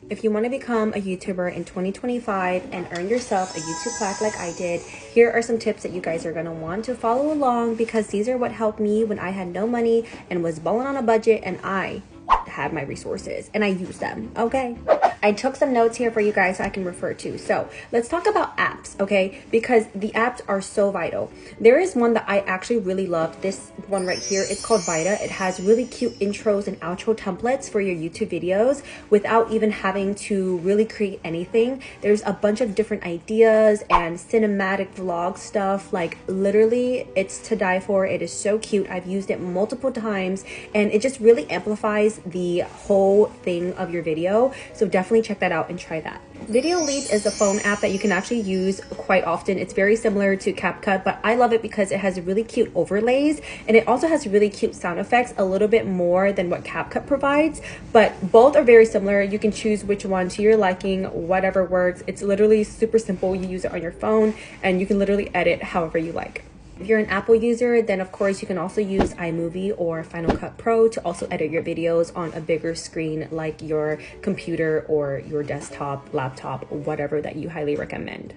If you want to become a YouTuber in 2025 and earn yourself a YouTube plaque like I did, here are some tips that you guys are going to want to follow along, because these are what helped me when I had no money and was balling on a budget and I had my resources and I used them, okay? I took some notes here for you guys so I can refer to. So let's talk about apps, okay? Because the apps are so vital. There is one that I actually really love. This one right here, it's called Vita. It has really cute intros and outro templates for your YouTube videos without even having to really create anything. There's a bunch of different ideas and cinematic vlog stuff. Like literally, it's to die for. It is so cute. I've used it multiple times and it just really amplifies the whole thing of your video. So definitely check that out and try that. Video Leap is a phone app that you can actually use quite often. It's very similar to CapCut, but I love it because it has really cute overlays and it also has really cute sound effects, a little bit more than what CapCut provides, but both are very similar. You can choose which one to your liking, whatever works. It's literally super simple. You use it on your phone and you can literally edit however you like. If you're an Apple user, then of course you can also use iMovie or Final Cut Pro to also edit your videos on a bigger screen like your computer or your desktop, laptop, whatever that you highly recommend.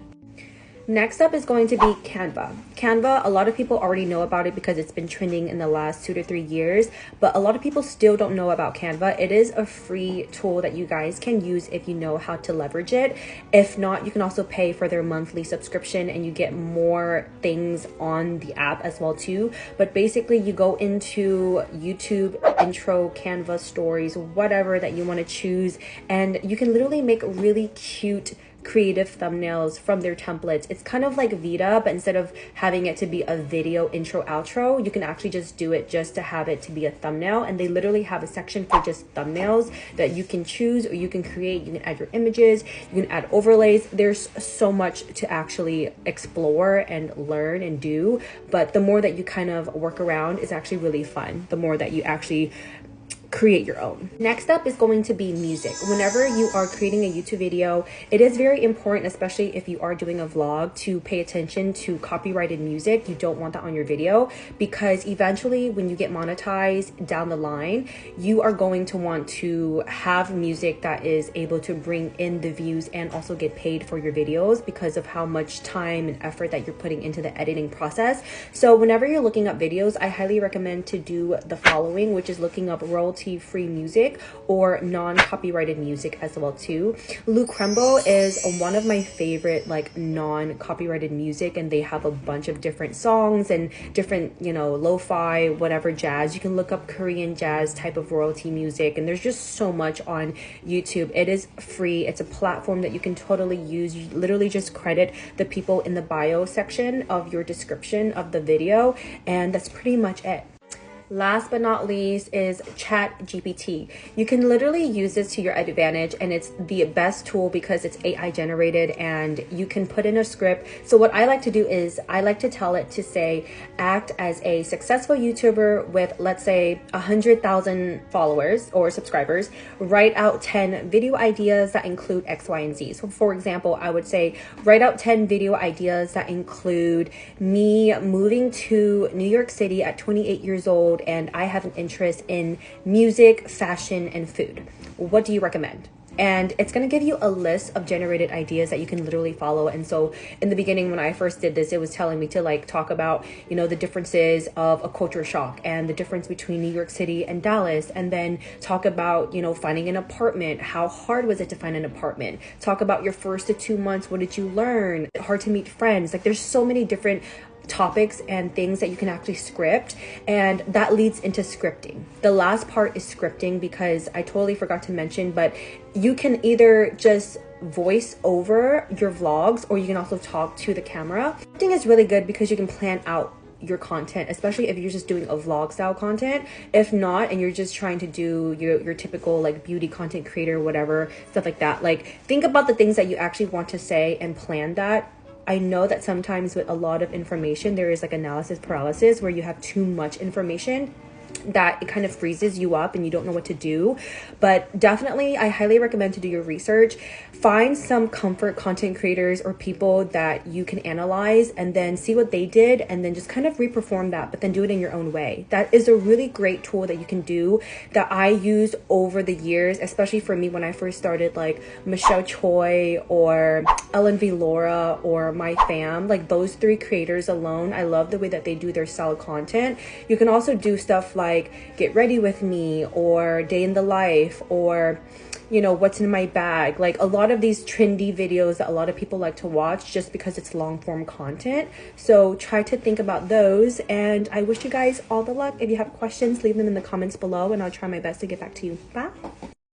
Next up is going to be Canva. Canva, a lot of people already know about it because it's been trending in the last 2 to 3 years, but a lot of people still don't know about Canva. It is a free tool that you guys can use if you know how to leverage it. If not, you can also pay for their monthly subscription and you get more things on the app as well too. But basically you go into YouTube, intro, Canva, stories, whatever that you want to choose, and you can literally make really cute creative thumbnails from their templates. It's kind of like Vita, but instead of having it to be a video intro outro, you can actually just do it just to have it to be a thumbnail. And they literally have a section for just thumbnails that you can choose or you can create. You can add your images, you can add overlays. There's so much to actually explore and learn and do, but the more that you kind of work around is actually really fun, the more that you actually create your own. Next up is going to be music. Whenever you are creating a YouTube video, it is very important, especially if you are doing a vlog, to pay attention to copyrighted music. You don't want that on your video because eventually when you get monetized down the line, you are going to want to have music that is able to bring in the views and also get paid for your videos because of how much time and effort that you're putting into the editing process. So whenever you're looking up videos, I highly recommend to do the following, which is looking up royalty-free music or non-copyrighted music as well too. Lucrembo is one of my favorite like non-copyrighted music, and they have a bunch of different songs and different, you know, lo-fi, whatever jazz. You can look up Korean jazz type of royalty music, and there's just so much on YouTube. It is free. It's a platform that you can totally use. You literally just credit the people in the bio section of your description of the video, and that's pretty much it. Last but not least is ChatGPT. You can literally use this to your advantage, and it's the best tool because it's AI generated and you can put in a script. So what I like to do is I like to tell it to say, act as a successful YouTuber with, let's say, 100,000 followers or subscribers. Write out 10 video ideas that include X, Y, and Z. So for example, I would say, write out 10 video ideas that include me moving to New York City at 28 years old and I have an interest in music, fashion, and food. What do you recommend? And it's going to give you a list of generated ideas that you can literally follow. And so in the beginning, when I first did this, it was telling me to like talk about, you know, the differences of a culture shock and the difference between New York City and Dallas. And then talk about, you know, finding an apartment. How hard was it to find an apartment? Talk about your first 2 months. What did you learn? Hard to meet friends. Like there's so many different topics and things that you can actually script, and that leads into scripting. The last part is scripting, because I totally forgot to mention, but you can either just voice over your vlogs or you can also talk to the camera. Scripting is really good because you can plan out your content, especially if you're just doing a vlog style content. If not, and you're just trying to do your typical like beauty content creator, whatever, stuff like that, like think about the things that you actually want to say and plan that. I know that sometimes with a lot of information, there is like analysis paralysis where you have too much information. that it kind of freezes you up and you don't know what to do. But definitely, I highly recommend to do your research. Find some comfort content creators or people that you can analyze and then see what they did and then just kind of reperform that, but then do it in your own way. That is a really great tool that you can do that I used over the years, especially for me when I first started, like Michelle Choi or Ellen V. Laura or My Fam. Like those three creators alone, I love the way that they do their style content. You can also do stuff like Get Ready With Me or Day in the Life or, you know, What's in My Bag. Like a lot of these trendy videos that a lot of people like to watch just because it's long form content. So try to think about those, and I wish you guys all the luck. If you have questions, leave them in the comments below and I'll try my best to get back to you. Bye.